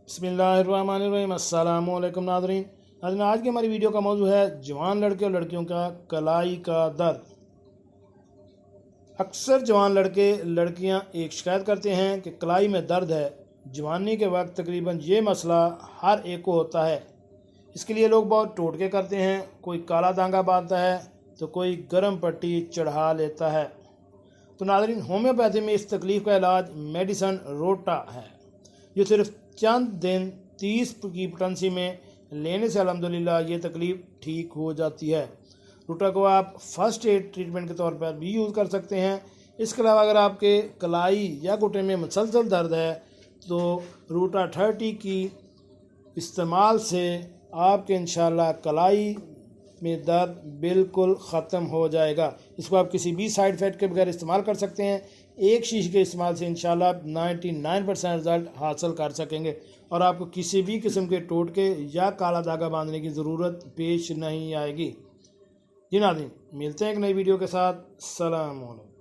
बिस्मिल्लाहिर्रहमानिर्रहीम। अस्सलाम वालेकुम नाज़रीन। आज की हमारी वीडियो का मौजू है जवान लड़के और लड़कियों का कलाई का दर्द। अक्सर जवान लड़के लड़कियां एक शिकायत करते हैं कि कलाई में दर्द है। जवानी के वक्त तकरीबन ये मसला हर एक को होता है। इसके लिए लोग बहुत टोटके करते हैं। कोई काला धागा बांधता है तो कोई गर्म पट्टी चढ़ा लेता है। तो नाज़रीन, होम्योपैथी में इस तकलीफ़ का इलाज मेडिसन रोटा है, जो सिर्फ चंद दिन 30 की पोटेंसी में लेने से अल्हम्दुलिल्लाह ये तकलीफ़ ठीक हो जाती है। रूटा को आप फर्स्ट एड ट्रीटमेंट के तौर पर भी यूज़ कर सकते हैं। इसके अलावा अगर आपके कलाई या घुटने में मुसलसल दर्द है तो रूटा 30 की इस्तेमाल से आपके इंशाल्लाह कलाई में दर्द बिल्कुल ख़त्म हो जाएगा। इसको आप किसी भी साइड इफ़ेक्ट के बगैर इस्तेमाल कर सकते हैं। एक शीशी के इस्तेमाल से इंशाल्लाह 99% रिज़ल्ट हासिल कर सकेंगे और आपको किसी भी किस्म के टोटके या काला धागा बांधने की ज़रूरत पेश नहीं आएगी। जी नाज़रीन, मिलते हैं एक नई वीडियो के साथ। सलाम अलैकुम।